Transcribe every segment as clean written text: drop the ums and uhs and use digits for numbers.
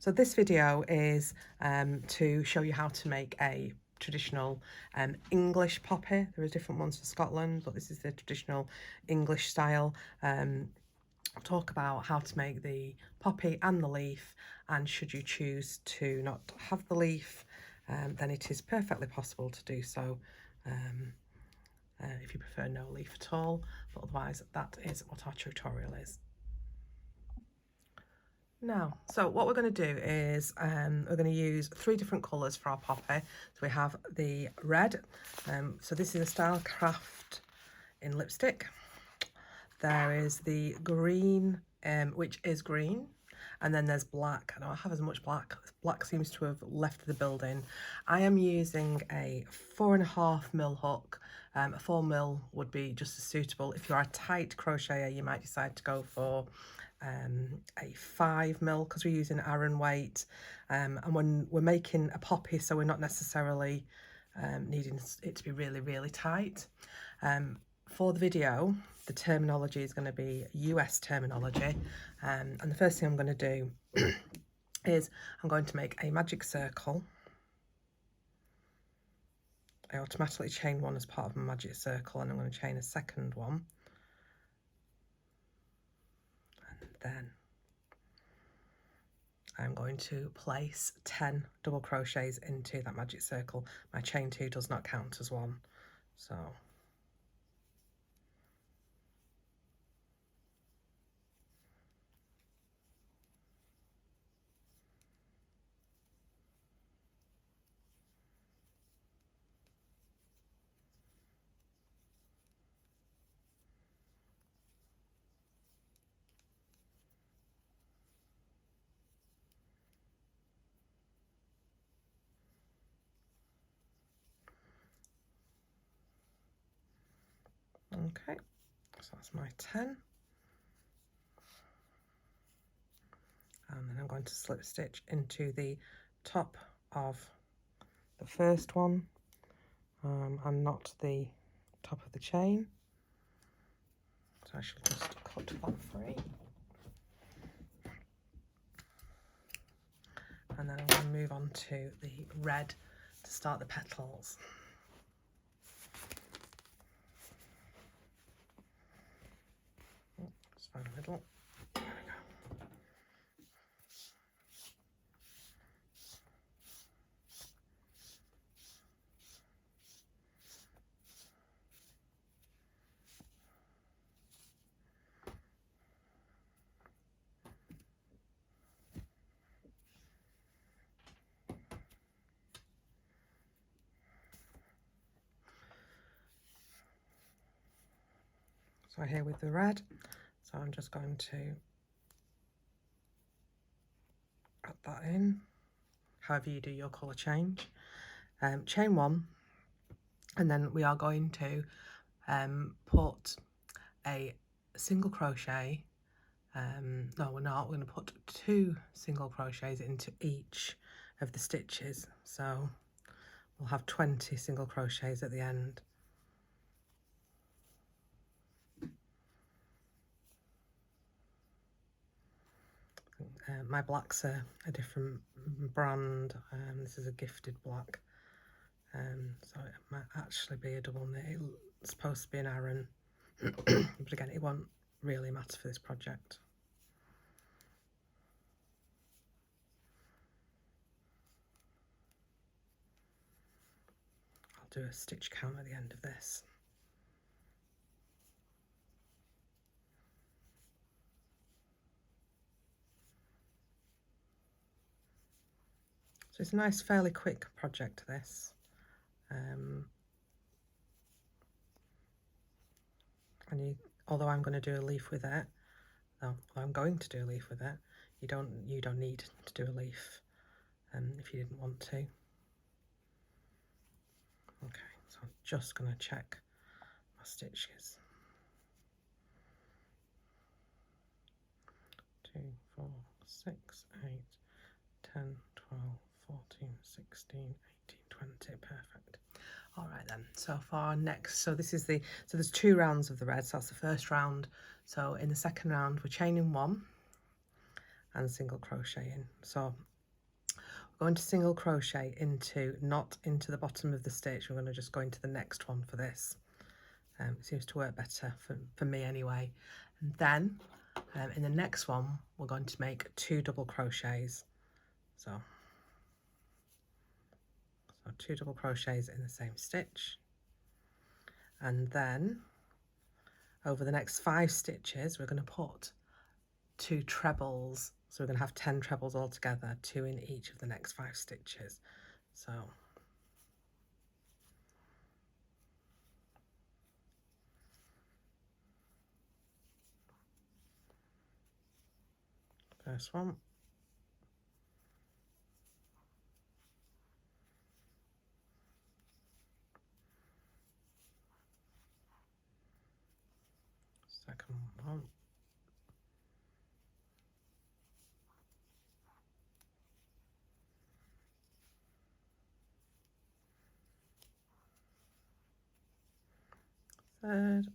So this video is to show you how to make a traditional English poppy. There are different ones for Scotland, but this is the traditional English style. I'll talk about how to make the poppy and the leaf, and should you choose to not have the leaf, then it is perfectly possible to do so if you prefer no leaf at all, but otherwise that is what our tutorial is. Now, so what we're going to do is we're going to use 3 different colours for our poppy. So we have the red, so this is a Stylecraft in lipstick. There is the green, which is green, and then there's black. I don't have as much black. Black seems to have left the building. I am using a 4.5mm hook. A 4mm would be just as suitable. If you're a tight crocheter, you might decide to go for a 5mm because we're using Aran weight, and when we're making a poppy, so we're not necessarily needing it to be really tight. For the video, the terminology is going to be US terminology, and the first thing I'm going to do is I'm going to make a magic circle. I automatically chain one as part of my magic circle, and I'm going to chain a second one, and then I'm going to place 10 double crochets into that magic circle. My chain 2 does not count as one, so okay, so that's my 10. And then I'm going to slip stitch into the top of the first one, and not the top of the chain. So I should just cut that free. And then I'm going to move on to the red to start the petals. Just find the middle. There we go. So here with the red, so I'm just going to add that in, however you do your colour change. Chain 1, and then we are going to put a single crochet, no we're not, we're going to put 2 single crochets into each of the stitches, so we'll have 20 single crochets at the end. My blacks are a different brand. This is a gifted black, so it might actually be a double knit. It's supposed to be an Aran, but again, it won't really matter for this project. I'll do a stitch count at the end of this. So it's a nice, fairly quick project, this. And although I'm going to do a leaf with it, I'm going to do a leaf with it, you don't need to do a leaf if you didn't want to. Okay, so I'm just going to check my stitches. 2, 4, 6, 8, 10, 12, 14, 16, 18, 20, perfect. All right then, so for our next, so there's 2 rounds of the red, so that's the first round. So in the second round, we're chaining 1 and single crochet in. So we're going to single crochet into, not into the bottom of the stitch, we're going to just go into the next one for this. It seems to work better for me anyway. And then in the next one we're going to make 2 double crochets. So 2 double crochets in the same stitch, and then over the next 5 stitches we're going to put 2 trebles. So we're going to have 10 trebles altogether, 2 in each of the next 5 stitches. So first one, second one, third,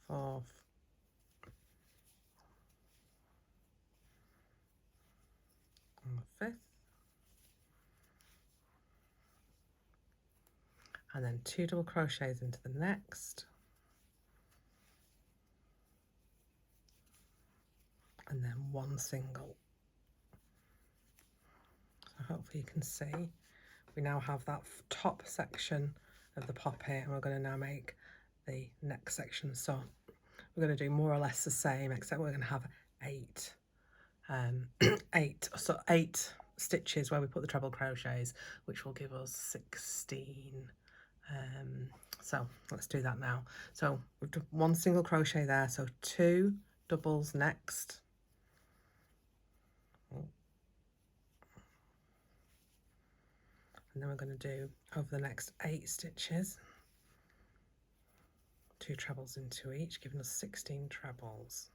fourth, and the 5th, and then 2 double crochets into the next, and then 1 single. So hopefully you can see we now have that top section of the poppy, and we're going to now make the next section. So we're going to do more or less the same, except we're going to have 8 8 stitches where we put the treble crochets, which will give us 16. So let's do that now. So we've done 1 single crochet there, so 2 doubles next, and then we're going to do over the next 8 stitches 2 trebles into each, giving us 16 trebles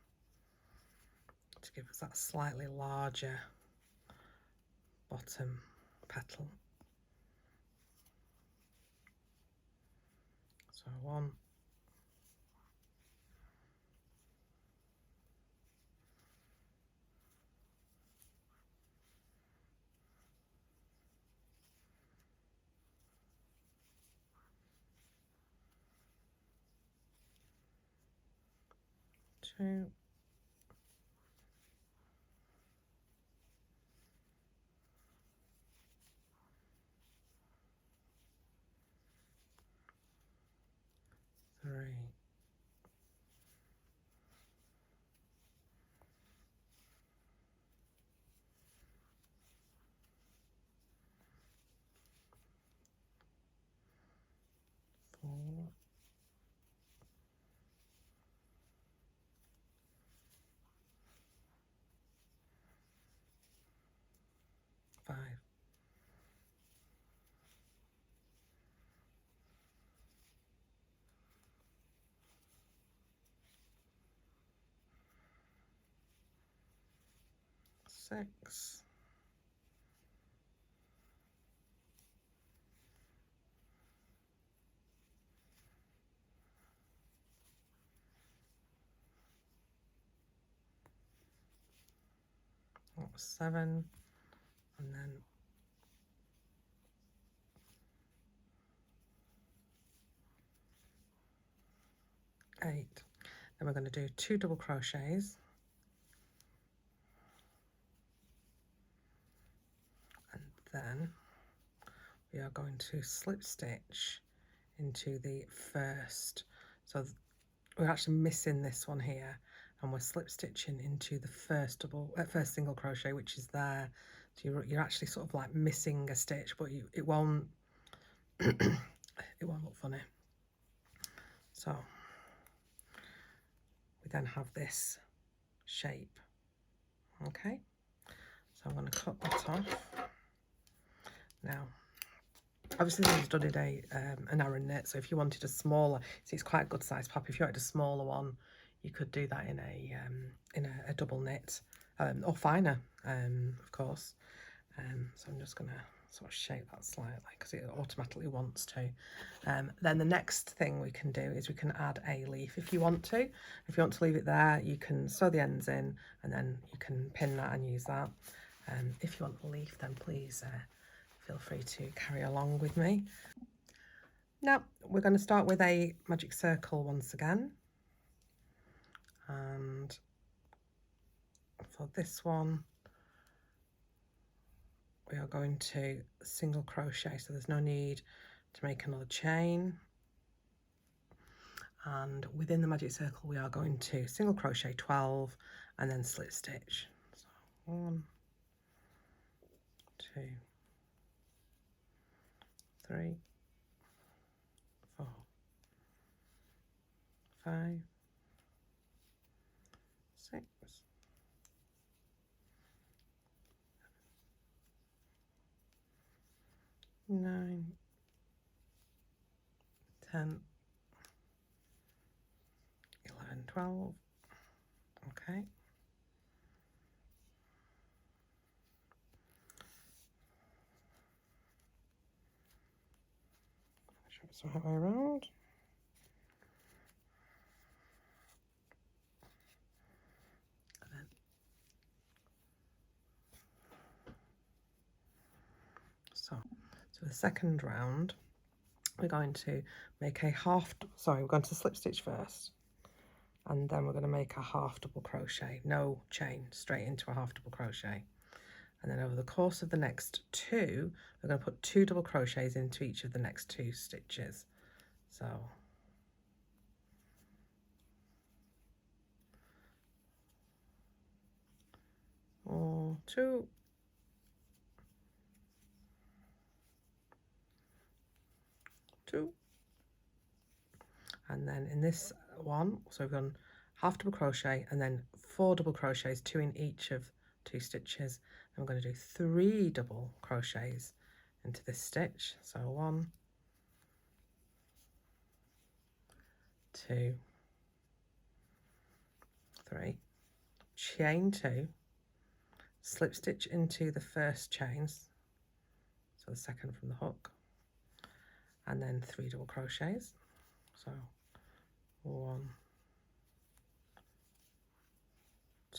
to give us that slightly larger bottom petal. So 1, 2, 3, 4, 5, 6, 7, and then 8. Then we're going to do 2 double crochets, and then we are going to slip stitch into the first. So we're actually missing this one here, and we're slip stitching into the first single crochet, which is there. So you're actually sort of like missing a stitch, but it won't it won't look funny. So we then have this shape. Okay, so I'm going to cut that off now. Obviously this is done in an Aran knit, so if you wanted a smaller, see it's quite a good size poppy. If you wanted a smaller one, you could do that in a double knit, or finer, of course. So I'm just going to sort of shape that slightly because it automatically wants to. Then the next thing we can do is we can add a leaf if you want to. If you want to leave it there, you can sew the ends in and then you can pin that and use that. If you want a leaf, then please feel free to carry along with me. Now we're going to start with a magic circle once again, and for this one we are going to single crochet, so there's no need to make another chain, and within the magic circle we are going to single crochet 12 and then slip stitch. So 1, 2, 3, 4, 5, 6, 9, 10, 11, 12. Okay. Show it some way around. So the second round, we're going to make a we're going to slip stitch first, and then we're going to make a half double crochet, no chain, straight into a half double crochet. And then over the course of the next 2, we're going to put 2 double crochets into each of the next 2 stitches. So 2, and then in this one, so we've done half double crochet and then 4 double crochets, 2 in each of 2 stitches, and we're going to do 3 double crochets into this stitch. So 1, 2, 3, chain 2, slip stitch into the first chains, so the second from the hook, and then 3 double crochets. So 1,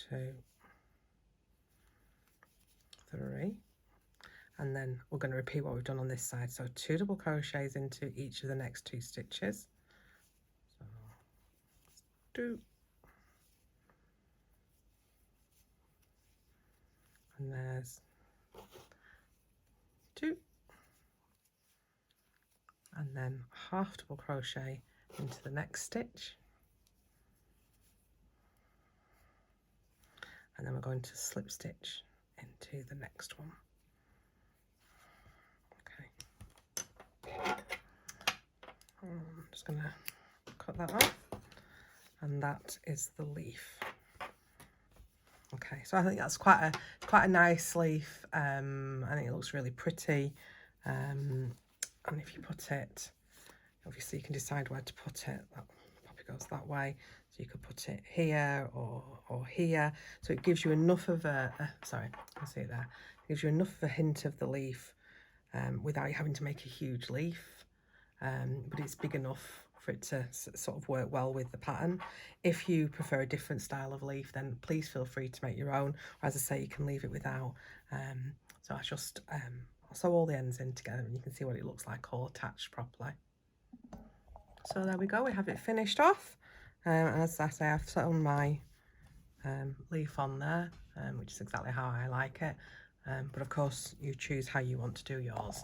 2, 3, and then we're going to repeat what we've done on this side, so 2 double crochets into each of the next 2 stitches. So 2, and there's 2, and then half double crochet into the next stitch, and then we're going to slip stitch into the next one. Okay, I'm just going to cut that off, and that is the leaf. Okay, so I think that's quite a nice leaf. I think it looks really pretty, and if you put it, obviously you can decide where to put it. That poppy goes that way, so you could put it here or here. So it gives you enough of sorry, you can see it there. It gives you enough of a hint of the leaf without you having to make a huge leaf, but it's big enough for it to sort of work well with the pattern. If you prefer a different style of leaf, then please feel free to make your own, or as I say, you can leave it without. So I just I'll sew all the ends in together and you can see what it looks like all attached properly. So there we go, we have it finished off. As I say, I've sewn my leaf on there, which is exactly how I like it, but of course you choose how you want to do yours.